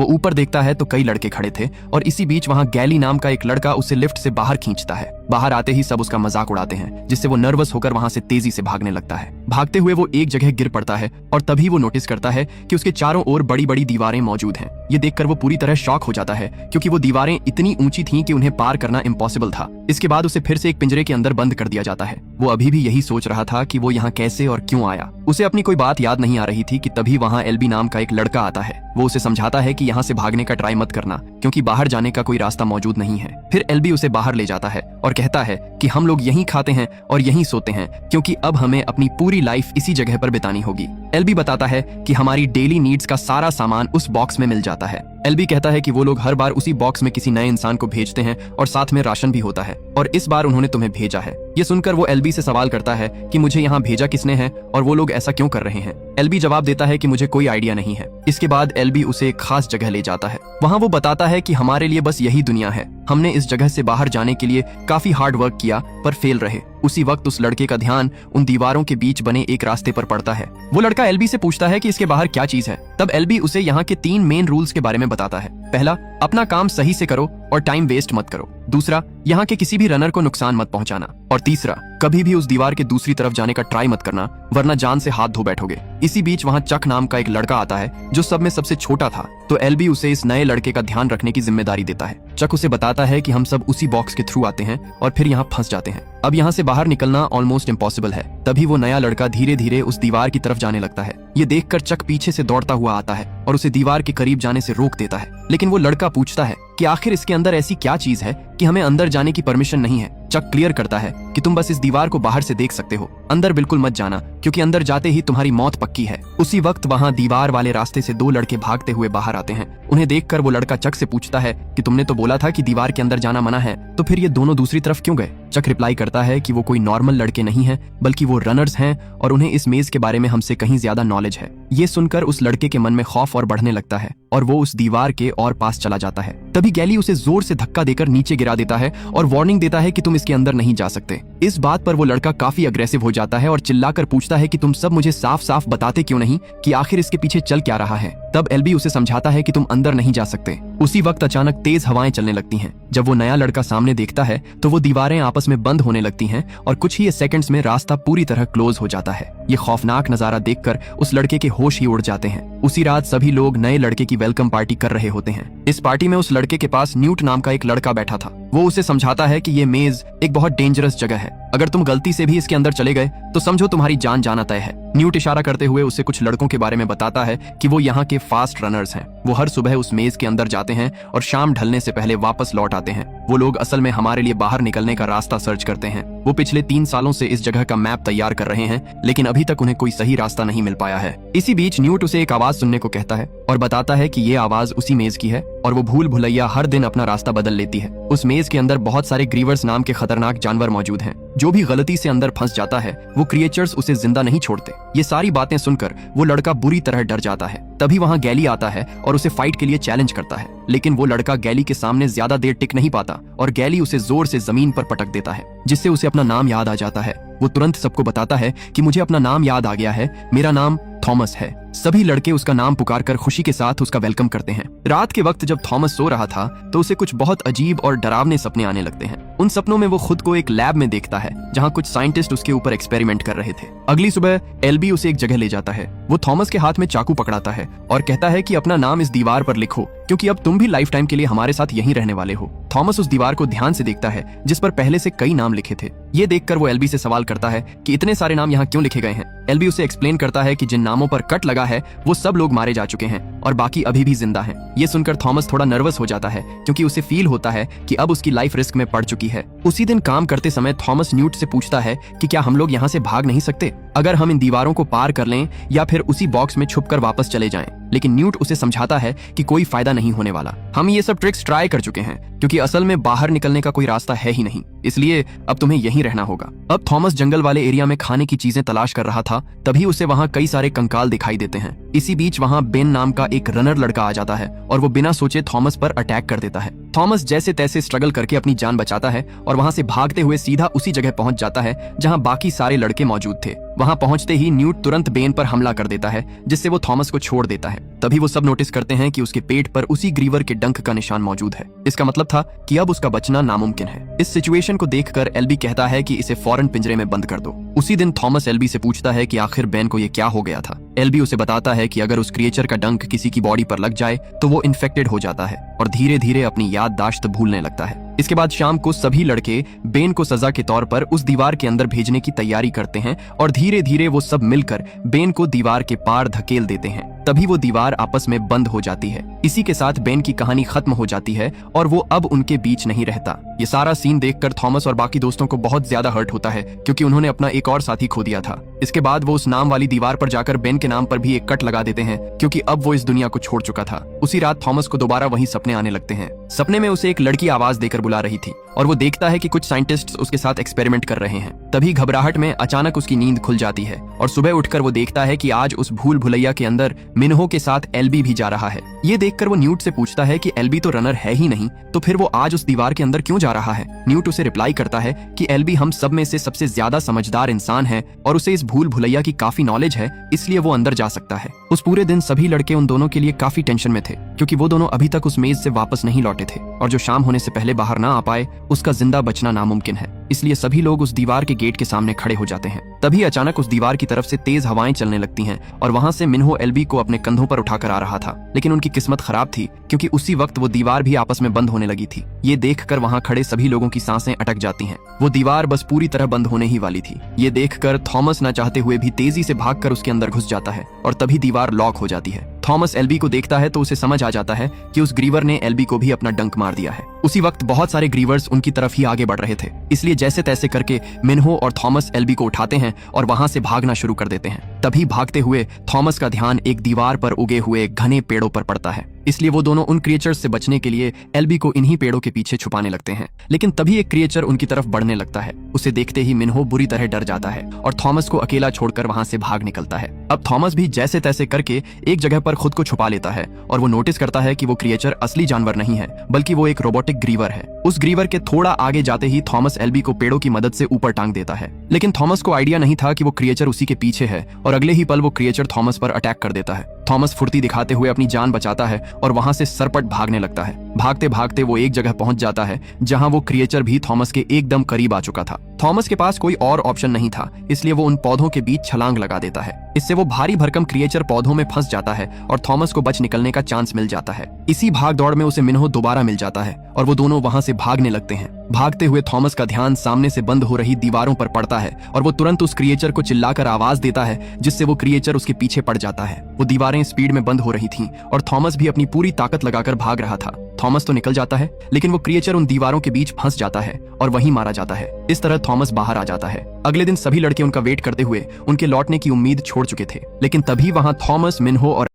वो ऊपर देखता है तो कई लड़के खड़े थे और इसी बीच वहाँ गैली नाम का एक लड़का उसे लिफ्ट से बाहर खींचता है। बाहर आते ही सब उसका मजाक उड़ाते हैं, जिससे वो नर्वस होकर वहाँ से तेजी से भागने लगता है। भागते हुए वो एक जगह गिर पड़ता है और तभी वो नोटिस करता है कि उसके चारों ओर बड़ी बड़ी दीवारें मौजूद हैं। ये देखकर वो पूरी तरह शॉक हो जाता है, क्योंकि वो दीवारें इतनी ऊंची थीं कि उन्हें पार करना इम्पॉसिबल था। इसके बाद उसे फिर से एक पिंजरे के अंदर बंद कर दिया जाता है। वो अभी भी यही सोच रहा था कि वो यहाँ कैसे और क्यों आया। उसे अपनी कोई बात याद नहीं आ रही थी कि तभी वहाँ एलबी नाम का एक लड़का आता है। वो उसे समझाता है कि यहाँ से भागने का ट्राई मत करना, क्योंकि बाहर जाने का कोई रास्ता मौजूद नहीं है। फिर एलबी उसे बाहर ले जाता है और कहता है कि हम लोग यहीं खाते हैं और यहीं सोते हैं, क्योंकि अब हमें अपनी पूरी लाइफ इसी जगह पर बितानी होगी। एलबी बताता है कि हमारी डेली नीड्स का सारा सामान उस बॉक्स में मिल जाता है। एलबी कहता है कि वो लोग हर बार उसी बॉक्स में किसी नए इंसान को भेजते हैं और साथ में राशन भी होता है, और इस बार उन्होंने तुम्हें भेजा है। ये सुनकर वो एलबी से सवाल करता है कि मुझे यहाँ भेजा किसने है और वो लोग ऐसा क्यों कर रहे हैं। एलबी जवाब देता है कि मुझे कोई आइडिया नहीं है। इसके बाद एलबी उसे एक खास जगह ले जाता है। वहाँ वो बताता है कि हमारे लिए बस यही दुनिया है। हमने इस जगह से बाहर जाने के लिए काफी हार्ड वर्क किया पर फेल रहे। उसी वक्त उस लड़के का ध्यान उन दीवारों के बीच बने एक रास्ते पर पड़ता है। वो लड़का एलबी से पूछता है कि इसके बाहर क्या चीज है। तब एलबी उसे यहाँ के 3 मेन रूल्स के बारे में बताता है। पहला, अपना काम सही से करो और टाइम वेस्ट मत करो। दूसरा, यहाँ के किसी भी रनर को नुकसान मत पहुंचाना। और तीसरा, कभी भी उस दीवार के दूसरी तरफ जाने का ट्राई मत करना, वरना जान से हाथ धो बैठोगे। इसी बीच वहाँ चक नाम का एक लड़का आता है जो सब में सबसे छोटा था, तो एलबी उसे इस नए लड़के का ध्यान रखने की जिम्मेदारी देता है। चक उसे बताता है कि हम सब उसी बॉक्स के थ्रू आते हैं और फिर यहाँ फंस जाते हैं। अब यहाँ से बाहर निकलना ऑलमोस्ट इम्पॉसिबल है। तभी वो नया लड़का धीरे धीरे उस दीवार की तरफ जाने लगता है। ये देखकर चक पीछे से दौड़ता हुआ आता है और उसे दीवार के करीब जाने से रोक देता है। लेकिन वो लड़का पूछता है कि आखिर इसके अंदर ऐसी क्या चीज है कि हमें अंदर जाने की परमिशन नहीं है। चक क्लियर करता है कि तुम बस इस दीवार को बाहर से देख सकते हो, अंदर बिल्कुल मत जाना, क्योंकि अंदर जाते ही तुम्हारी मौत पक्की है। उसी वक्त वहाँ दीवार वाले रास्ते से 2 लड़के भागते हुए बाहर आते हैं। उन्हें देखकर वो लड़का चक से पूछता है कि तुमने तो बोला था कि दीवार के अंदर जाना मना है, तो फिर ये दोनों दूसरी तरफ क्यों गए। चक रिप्लाई करता है कि वो कोई नॉर्मल लड़के नहीं है, बल्कि वो रनर्स हैं और उन्हें इस मेज के बारे में हमसे कहीं ज्यादा नॉलेज है। ये सुनकर उस लड़के के मन में खौफ और बढ़ने लगता है और वो उस दीवार के और पास चला जाता है। तभी गैली उसे जोर से धक्का देकर नीचे गिरा देता है और वार्निंग देता है कि तुम इसके अंदर नहीं जा सकते। इस बात पर वो लड़का काफी अग्रेसिव हो जाता है और चिल्लाकर पूछता है कि तुम सब मुझे साफ साफ बताते क्यों नहीं कि आखिर इसके पीछे चल क्या रहा है। तब एलबी उसे समझाता है कि तुम अंदर नहीं जा सकते। उसी वक्त अचानक तेज हवाएं चलने लगती हैं। जब वो नया लड़का सामने देखता है तो वो दीवारें आपस में बंद होने लगती हैं और कुछ ही सेकंड्स में रास्ता पूरी तरह क्लोज हो जाता है। ये खौफनाक नजारा देखकर उस लड़के के होश ही उड़ जाते हैं। उसी रात सभी लोग नए लड़के की वेलकम पार्टी कर रहे होते हैं। इस पार्टी में उस लड़के के पास न्यूट नाम का एक लड़का बैठा था। वो उसे समझाता है कि ये मेज एक बहुत डेंजरस जगह है, अगर तुम गलती से भी इसके अंदर चले गए तो समझो तुम्हारी जान जाना तय है। न्यूट इशारा करते हुए उसे कुछ लड़कों के बारे में बताता है कि वो यहाँ के फास्ट रनर्स हैं। वो हर सुबह उस मेज के अंदर जाते हैं और शाम ढलने से पहले वापस लौट आते हैं। वो लोग असल में हमारे लिए बाहर निकलने का रास्ता सर्च करते हैं। वो पिछले 3 सालों से इस जगह का मैप तैयार कर रहे हैं, लेकिन अभी तक उन्हें कोई सही रास्ता नहीं मिल पाया है। इसी बीच न्यूट उसे एक आवाज सुनने को कहता है और बताता है कि ये आवाज उसी मेज की है और वो भूल भुलैया हर दिन अपना रास्ता बदल लेती है। उस मेज के अंदर बहुत सारे ग्रीवर्स नाम के खतरनाक जानवर मौजूद हैं। जो भी गलती से अंदर फंस जाता है वो क्रिएचर्स उसे जिंदा नहीं छोड़ते। ये सारी बातें सुनकर वो लड़का बुरी तरह डर जाता है। तभी वहाँ गैली आता है और उसे फाइट के लिए चैलेंज करता है, लेकिन वो लड़का गैली के सामने ज्यादा देर टिक नहीं पाता और गैली उसे जोर से जमीन पर पटक देता है, जिससे उसे अपना नाम याद आ जाता है। वो तुरंत सबको बताता है कि मुझे अपना नाम याद आ गया है, मेरा नाम थॉमस है। सभी लड़के उसका नाम पुकारकर खुशी के साथ उसका वेलकम करते हैं। रात के वक्त जब थॉमस सो रहा था तो उसे कुछ बहुत अजीब और डरावने सपने आने लगते हैं। उन सपनों में वो खुद को एक लैब में देखता है जहाँ कुछ साइंटिस्ट उसके ऊपर एक्सपेरिमेंट कर रहे थे। अगली सुबह एलबी उसे एक जगह ले जाता है। वो थॉमस के हाथ में चाकू पकड़ाता है और कहता है कि अपना नाम इस दीवार पर लिखो, क्योंकि अब तुम भी लाइफ टाइम के लिए हमारे साथ यहीं रहने वाले हो। थॉमस उस दीवार को ध्यान से देखता है जिस पर पहले से कई नाम लिखे थे। ये देखकर वो एलबी से सवाल करता है कि इतने सारे नाम यहाँ क्यों लिखे गए हैं। एलबी उसे एक्सप्लेन करता है कि जिन नामों पर कट लगा है वो सब लोग मारे जा चुके हैं और बाकी अभी भी जिंदा हैं। ये सुनकर थॉमस थोड़ा नर्वस हो जाता है, क्योंकि उसे फील होता है कि अब उसकी लाइफ रिस्क में पड़ चुकी है। उसी दिन काम करते समय थॉमस न्यूट से पूछता है कि क्या हम लोग यहाँ से भाग नहीं सकते, अगर हम इन दीवारों को पार कर लें या फिर उसी बॉक्स में छुपकर वापस चले जाएं। लेकिन न्यूट उसे समझाता है कि कोई फायदा नहीं होने वाला। हम ये सब ट्रिक्स ट्राई कर चुके हैं, क्योंकि असल में बाहर निकलने का कोई रास्ता है ही नहीं, इसलिए अब तुम्हें यहीं रहना होगा। अब थॉमस जंगल वाले एरिया में खाने की चीजें तलाश कर रहा था। तभी उसे वहाँ कई सारे कंकाल दिखाई देते हैं। इसी बीच वहाँ बेन नाम का एक रनर लड़का आ जाता है और वो बिना सोचे थॉमस पर अटैक कर देता है। थॉमस जैसे तैसे स्ट्रगल करके अपनी जान बचाता है और वहाँ से भागते हुए सीधा उसी जगह पहुंच जाता है जहाँ बाकी सारे लड़के मौजूद थे। वहां पहुंचते ही न्यूट तुरंत बेन पर हमला कर देता है, जिससे वो थॉमस को छोड़ देता है। तभी वो सब नोटिस करते हैं कि उसके पेट पर उसी ग्रीवर के डंक का निशान मौजूद है। इसका मतलब था कि अब उसका बचना नामुमकिन है। इस सिचुएशन को देखकर एल्बी कहता है कि इसे फौरन पिंजरे में बंद कर दो। उसी दिन थॉमस एल्बी से पूछता है कि आखिर बेन को ये क्या हो गया था। एल्बी उसे बताता है कि अगर उस क्रिएचर का डंक किसी की बॉडी पर लग जाए तो वो इन्फेक्टेड हो जाता है और धीरे धीरे अपनी याददाश्त भूलने लगता है। इसके बाद शाम को सभी लड़के बेन को सजा के तौर पर उस दीवार के अंदर भेजने की तैयारी करते हैं और धीरे धीरे वो सब मिलकर बेन को दीवार के पार धकेल देते हैं। तभी वो दीवार आपस में बंद हो जाती है। इसी के साथ बेन की कहानी खत्म हो जाती है और वो अब उनके बीच नहीं रहता। ये सारा सीन देखकर थॉमस और बाकी दोस्तों को बहुत ज्यादा हर्ट होता है, क्योंकि उन्होंने अपना एक और साथी खो दिया था। इसके बाद वो उस नाम वाली दीवार पर जाकर बेन के नाम पर भी एक कट लगा देते हैं, क्योंकि अब वो इस दुनिया को छोड़ चुका था। उसी रात थॉमस को दोबारा वही सपने आने लगते हैं। सपने में उसे एक लड़की आवाज देकर बुला रही थी और वो देखता है कि कुछ साइंटिस्ट्स उसके साथ एक्सपेरिमेंट कर रहे हैं। तभी घबराहट में अचानक उसकी नींद खुल जाती है और सुबह उठकर वो देखता है कि आज उस भूल भुलैया के अंदर मिन्हो के साथ एल्बी भी जा रहा है। ये देखकर वो न्यूट से पूछता है कि एल्बी तो रनर है ही नहीं, तो फिर वो आज उस दीवार के अंदर क्यों जा रहा है। न्यूट उसे रिप्लाई करता है कि एल्बी हम सब में से सबसे ज्यादा समझदार इंसान है और उसे इस भूल भुलैया की काफी नॉलेज है, इसलिए वो अंदर जा सकता है। उस पूरे दिन सभी लड़के उन दोनों के लिए काफी टेंशन में थे, क्योंकि वो दोनों अभी तक उस मेज से वापस नहीं लौटे थे और जो शाम होने से पहले बाहर ना आ पाए उसका जिंदा बचना नामुमकिन है। इसलिए सभी लोग उस दीवार के गेट के सामने खड़े हो जाते हैं। तभी अचानक उस दीवार की तरफ से तेज हवाएं चलने लगती हैं और वहां से मिन्हो एल्बी को अपने कंधों पर उठाकर आ रहा था। लेकिन उनकी किस्मत खराब थी, क्योंकि उसी वक्त वो दीवार भी आपस में बंद होने लगी थी। ये देखकर वहां खड़े सभी लोगों की सांसें अटक जाती हैं। वो दीवार बस पूरी तरह बंद होने ही वाली थी। ये देखकर थॉमस न चाहते हुए भी तेजी से भागकर उसके अंदर घुस जाता है और तभी दीवार लॉक हो जाती है। थॉमस एल्बी को देखता है तो उसे समझ आ जाता है कि उस ग्रीवर ने एल्बी को भी अपना डंक मार दिया है। उसी वक्त बहुत सारे ग्रीवर्स उनकी तरफ ही आगे बढ़ रहे थे, इसलिए जैसे तैसे करके मिन्हो और थॉमस एल्बी को उठाते हैं और वहां से भागना शुरू कर देते हैं। तभी भागते हुए थॉमस का ध्यान एक दीवार पर उगे हुए घने पेड़ों पर पड़ता है, इसलिए वो दोनों उन क्रिएचर्स से बचने के लिए एल्बी को इन्हीं पेड़ों के पीछे छुपाने लगते हैं। लेकिन तभी एक क्रिएचर उनकी तरफ बढ़ने लगता है। उसे देखते ही मिन्हो बुरी तरह डर जाता है और थॉमस को अकेला छोड़कर वहां से भाग निकलता है। अब थॉमस भी जैसे तैसे करके एक जगह पर खुद को छुपा लेता है और वो नोटिस करता है कि वो क्रिएचर असली जानवर नहीं है, बल्कि वो एक रोबोटिक ग्रीवर है। उस ग्रीवर के थोड़ा आगे जाते ही थॉमस एल्बी को पेड़ों की मदद से ऊपर टांग देता है। लेकिन थॉमस को आइडिया नहीं था कि वो क्रिएचर उसी के पीछे है और अगले ही पल वो क्रिएचर थॉमस पर अटैक कर देता है। थॉमस फुर्ती दिखाते हुए अपनी जान बचाता है और वहां से सरपट भागने लगता है। भागते भागते वो एक जगह पहुंच जाता है जहां वो क्रिएचर भी थॉमस के एकदम करीब आ चुका था। थॉमस के पास कोई और ऑप्शन नहीं था, इसलिए वो उन पौधों के बीच छलांग लगा देता है। इससे वो भारी भरकम क्रिएचर पौधों में फंस जाता है और थॉमस को बच निकलने का चांस मिल जाता है। इसी भाग दौड़ में उसे मिन्हो दोबारा मिल जाता है और वो दोनों वहां से भागने लगते हैं। भागते हुए थॉमस का ध्यान सामने से बंद हो रही दीवारों पर पड़ता है और वो तुरंत उस क्रिएचर को चिल्लाकर आवाज देता है, जिससे वो क्रिएचर उसके पीछे पड़ जाता है। वो दीवारें स्पीड में बंद हो रही थीं और थॉमस भी अपनी पूरी ताकत लगाकर भाग रहा था। थॉमस तो निकल जाता है, लेकिन वो क्रिएचर उन दीवारों के बीच फंस जाता है और वहीं मारा जाता है। इस तरह थॉमस बाहर आ जाता है। अगले दिन सभी लड़के उनका वेट करते हुए उनके लौटने की उम्मीद छोड़ चुके थे, लेकिन तभी वहां थॉमस, मिन्हो और